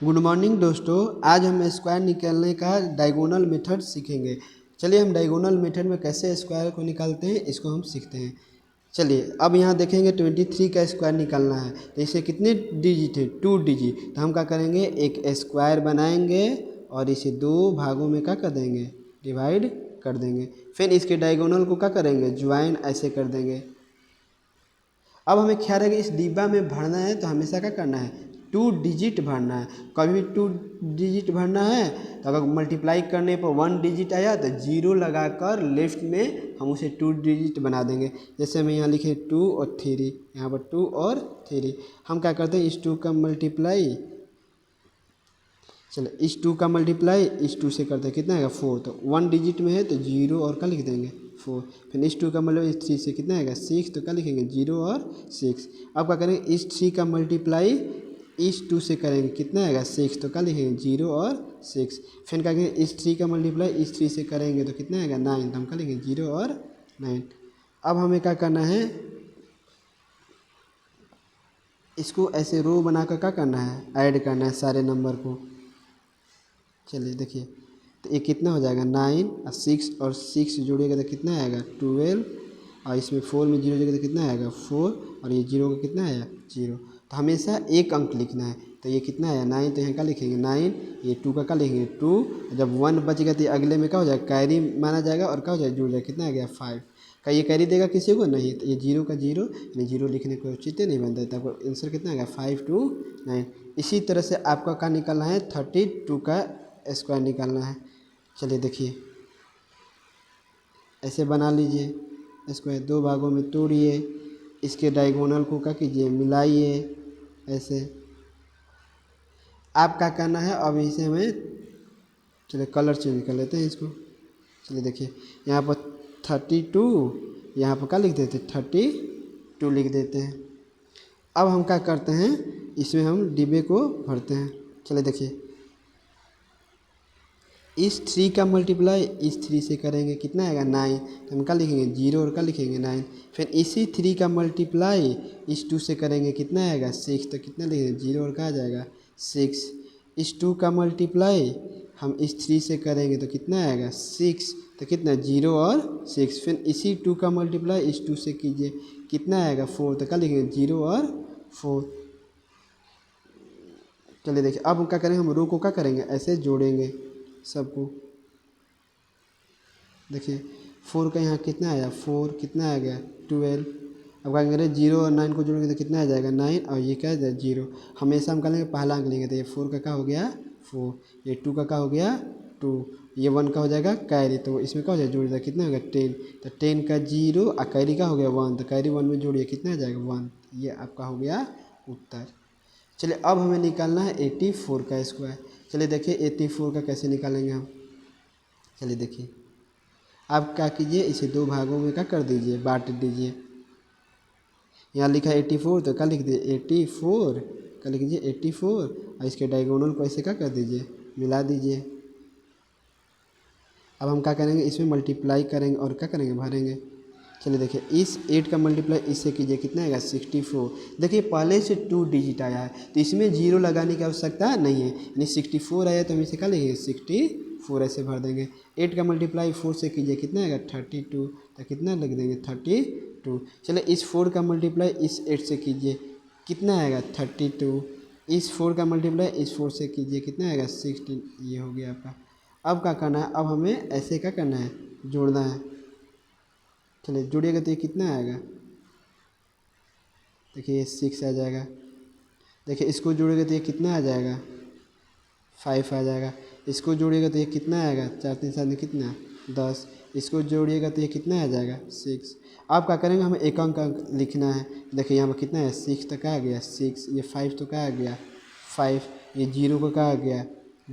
Good morning दोस्तों। आज हम स्क्वायर निकालने का डायगोनल मेथड सीखेंगे। चलिए हम डायगोनल मेथड में कैसे स्क्वायर को निकालते हैं इसको हम सीखते हैं। चलिए अब यहाँ देखेंगे 23 का स्क्वायर निकालना है तो इसे कितने डिजिट है, 2 डिजिट। तो हम क्या करेंगे, एक स्क्वायर बनाएंगे और इसे दो भागों में क्या कर देंगे, डिवाइड कर देंगे। फिर इसके डायगोनल को क्या करेंगे, ज्वाइन ऐसे कर देंगे। अब हमें ख्याल है कि इस डिब्बा में भरना है तो हमेशा क्या करना है, 2 डिजिट भरना है। कभी भी 2 डिजिट भरना है तो अगर मल्टीप्लाई करने पर 1 डिजिट आया तो 0 लगाकर लेफ्ट में हम उसे 2 डिजिट बना देंगे। जैसे हम यहाँ लिखे 2 और 3, यहाँ पर 2 और 3। हम क्या करते हैं, इस 2 का मल्टीप्लाई, चलो इस 2 का मल्टीप्लाई इस 2 से करते हैं, कितना आएगा 4। तो 1 डिजिट में है तो 0 और क्या लिख देंगे 4। फिर इस 2 का मल्टीप्लाई इस 3 से कितना आएगा 6, तो क्या लिखेंगे 0 और 6। अब क्या करेंगे, इस 3 का मल्टीप्लाई इस 2 से करेंगे, कितना आएगा 6, तो क्या लिखेंगे 0 और 6। फिर क्या करेंगे, इस 3 का मल्टीप्लाई इस 3 से करेंगे तो कितना आएगा 9, तो हम क्या लिखेंगे 0 और 9। अब हमें क्या करना है, इसको ऐसे रो बनाकर क्या करना है, ऐड करना है सारे नंबर को। चलिए देखिए, तो ये कितना हो जाएगा 9 और 6 और 6 जोड़िएगा तो कितना आएगा 12, और इसमें 4 में 0 जोड़िएगा तो कितना आएगा 4, और ये 0 का कितना आया 0। तो हमेशा एक अंक लिखना है। तो ये कितना आया 9, तो यहाँ क्या लिखेंगे 9, ये 2 का क्या लिखेंगे 2। जब 1 बचेगा तो ये अगले में क्या हो जाएगा, कैरी माना जाएगा और क्या हो जाएगा जुड़ जाएगा, कितना आ गया 5। क्या ये कैरी देगा किसी को, नहीं। तो ये 0 का 0 यानी 0 लिखने को उचित नहीं बनता है। तो आपको आंसर कितना आ गया 5 to 9। इसी तरह से आपका क्या निकालना है, 32 का स्क्वायर निकालना है। चलिए देखिए, ऐसे बना लीजिए स्क्वायर, दो भागों में तोड़िए, इसके डायगोनल को क्या कीजिए, मिलाइए ऐसे। आप क्या करना है, अब इसे हमें, चलिए कलर चेंज कर लेते हैं इसको। चलिए देखिए, यहाँ पर 32, यहाँ पर क्या लिख देते हैं 32 लिख देते हैं। अब हम क्या करते हैं, इसमें हम डिब्बे को भरते हैं। चलिए देखिए, इस 3 का मल्टीप्लाई इस 3 से करेंगे, कितना आएगा 9। तो हम क्या लिखेंगे 0 और क्या लिखेंगे 9। फिर इसी 3 का मल्टीप्लाई इस 2 से करेंगे, कितना आएगा 6। तो कितना लिखेंगे 0 और क्या आ जाएगा 6। इस 2 का मल्टीप्लाई हम इस 3 से करेंगे तो कितना आएगा 6। तो कितना 0 और 6। फिर इसी 2 का मल्टीप्लाई इस 2 से कीजिए, कितना आएगा 4। तो क्या लिखेंगे 0 और 4। चलिए देखिए, अब क्या करेंगे, हम रो को क्या करेंगे, ऐसे जोड़ेंगे सबको। देखिए 4 का यहाँ कितना आया 4, कितना आ गया 12। अब क्या करेंगे 0 और 9 को जोड़ेंगे तो कितना आ जाएगा 9, और ये क्या है 0। हमेशा हम क्या लेंगे, पहला अंक लेंगे। तो ये 4 का क्या हो गया 4, ये 2 का क्या हो गया 2, ये 1 का हो जाएगा कैरी, तो इसमें क्या हो जाएगा जोड़ जाएगा, कितना हो गया 10। तो 10 का 0 और कैरी का हो गया 1, तो कैरी 1 में जोड़िए, कितना आ जाएगा 1। ये आपका हो गया उत्तर। चलिए अब हमें निकालना है 84 का स्क्वायर। चलिए देखिए 84 का कैसे निकालेंगे हम। चलिए देखिए, आप क्या कीजिए, इसे दो भागों में क्या कर दीजिए, बांट दीजिए। यहाँ लिखा है 84, तो क्या लिख दीजिए 84, क्या लिख दीजिए 84, और इसके डायगोनल को ऐसे क्या कर दीजिए, मिला दीजिए। अब हम क्या करेंगे, इसमें मल्टीप्लाई करेंगे और क्या करेंगे, भरेंगे। चलिए देखिए, इस 8 का मल्टीप्लाई इससे कीजिए, कितना आएगा 64। देखिए पहले से 2 डिजिट आया है तो इसमें 0 लगाने की आवश्यकता नहीं है, यानी 64 आया तो हम इसे क्या लिखेंगे 64 ऐसे भर देंगे। 8 का मल्टीप्लाई 4 से कीजिए, कितना आएगा 32, तो कितना लिख देंगे 32। चलिए इस 4 का मल्टीप्लाई इस 8 से कीजिए, कितना आएगा 32। इस 4 का मल्टीप्लाई इस 4 से कीजिए, कितना आएगा 16। ये हो गया आपका। अब क्या करना है, अब हमें ऐसे क्या करना है, जोड़ना है। चलिए जोड़िएगा तो ये कितना आएगा, देखिए ये 6 आ जाएगा। देखिए इसको जोड़ेगा तो ये कितना आ जाएगा 5 आ जाएगा। इसको जोड़िएगा तो ये कितना आएगा, 4 3 7 में कितना 10। इसको जोड़िएगा तो ये कितना आ जाएगा 6। अब क्या करेंगे, हमें एक अंक लिखना है। देखिए यहाँ पर कितना है 6, तो क्या आ गया 6, ये 5 तो क्या आ गया 5, ये 0 का क्या आ गया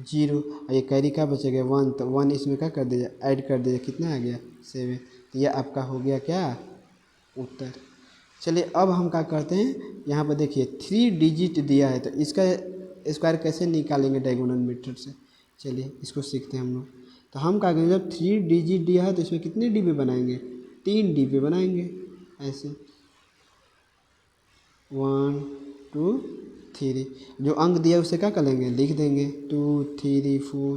0, और ये कैरी का बचेगा 1, तो 1 इसमें क्या कर दीजिए, ऐड कर दीजिए, कितना आ गया 7। तो ये आपका हो गया क्या उत्तर। चलिए अब हम क्या करते हैं, यहाँ पर देखिए 3 डिजिट दिया है तो इसका स्क्वायर कैसे निकालेंगे डायगोनल मेथड से। चलिए इसको सीखते हैं हम लोग। तो हम क्या करेंगे, जब 3 डिजिट दिया है तो इसमें कितने डिब्बे बनाएंगे, 3 डिब्बे बनाएंगे ऐसे, 1 2 3। जो अंक दिया उसे क्या कर लेंगे, लिख देंगे 2 3 4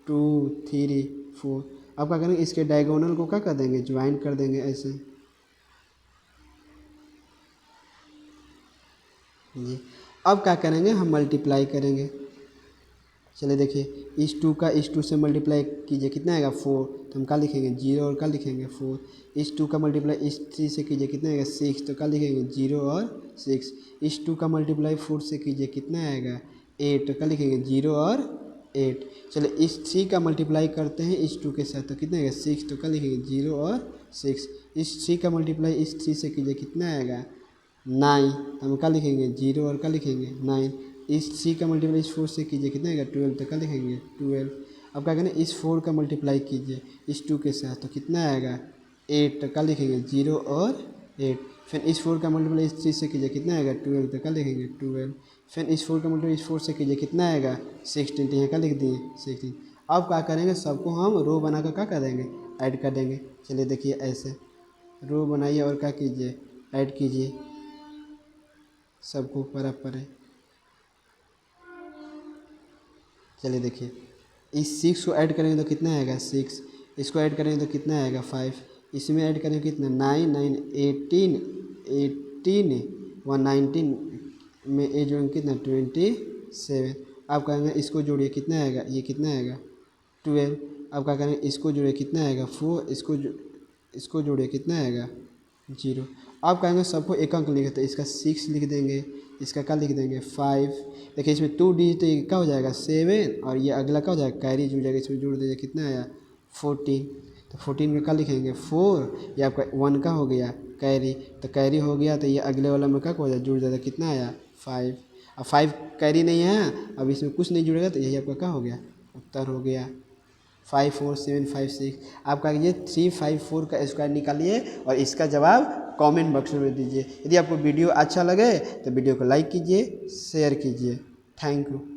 2 3 4। अब क्या करेंगे, इसके डायगोनल को क्या कर देंगे, ज्वाइन कर देंगे ऐसे जी। अब क्या करेंगे, हम मल्टीप्लाई करेंगे। चलिए देखिए, इस 2 का इस 2 से मल्टीप्लाई कीजिए, कितना आएगा 4, तो हम क्या लिखेंगे 0 और क्या लिखेंगे 4। इस 2 का मल्टीप्लाई इस 3 से कीजिए, कितना आएगा 6, तो क्या लिखेंगे 0 और 6। इस 2 का मल्टीप्लाई 4 से कीजिए, कितना आएगा 8, तो क्या लिखेंगे 0 और 8। चलिए इस 3 का मल्टीप्लाई करते हैं इस 2 के साथ, तो कितना आएगा 6, तो क्या लिखेंगे 0 और 6। इस 3 का मल्टीप्लाई इस 3 से कीजिए, कितना आएगा 9, तो हम क्या लिखेंगे 0 और क्या लिखेंगे 9। इस 3 का मल्टीप्लाई इस 4 से कीजिए, कितना आएगा 12, तो क्या लिखेंगे 12। अब क्या करें, इस 4 का मल्टीप्लाई कीजिए इस 2 के साथ, तो कितना आएगा 8, तो क्या लिखेंगे 0 और 8। फिर इस 4 का मल्टीप्लाई इस 3 से कीजिए, कितना आएगा 12, तो क्या लिखेंगे 12। फिर इस 4 का मल्टीप्लाई इस 4 से कीजिए, कितना आएगा 16, तो यहाँ क्या लिख दिए 16। अब क्या करेंगे, सबको हम रो बनाकर क्या कर देंगे, ऐड कर देंगे। चलिए देखिए ऐसे रो बनाइए और क्या कीजिए, ऐड कीजिए सबको बराबर है। चलिए देखिए, इस 6 को ऐड करेंगे तो कितना आएगा 6, इसको ऐड करेंगे तो कितना आएगा 5, इसमें ऐड करेंगे कितना 9 9 18 18 व 19 में ए जोड़ेंगे कितना 27। अब कहेंगे इसको जोड़िए, कितना आएगा, ये कितना आएगा 12। अब क्या करेंगे, इसको जोड़िए, कितना आएगा 4, इसको जोड़िए, कितना आएगा 0। अब कहेंगे सबको एक अंक लिखे, तो इसका 6 लिख देंगे, इसका क्या लिख देंगे 5। देखिए इसमें 2 डिजिट क्या हो जाएगा 7, और ये अगला क्या हो जाएगा कैरी जुड़ जाएगा, इसमें जोड़ दीजिए, कितना आया 14। तो 14 में क्या लिखेंगे 4, ये आपका 1 का हो गया कैरी, तो कैरी हो गया, तो ये अगले वाला में क्या हो जाए जुड़ जाएगा, कितना आया 5। अब 5 कैरी नहीं है, अब इसमें कुछ नहीं जुड़ेगा, तो यही आपका क्या हो गया उत्तर हो गया 54756। आप क्या कीजिए 354 का स्क्वायर निकालिए और इसका जवाब कमेंट बॉक्स में दीजिए। यदि आपको वीडियो अच्छा लगे तो वीडियो को लाइक कीजिए, शेयर कीजिए। Thank you.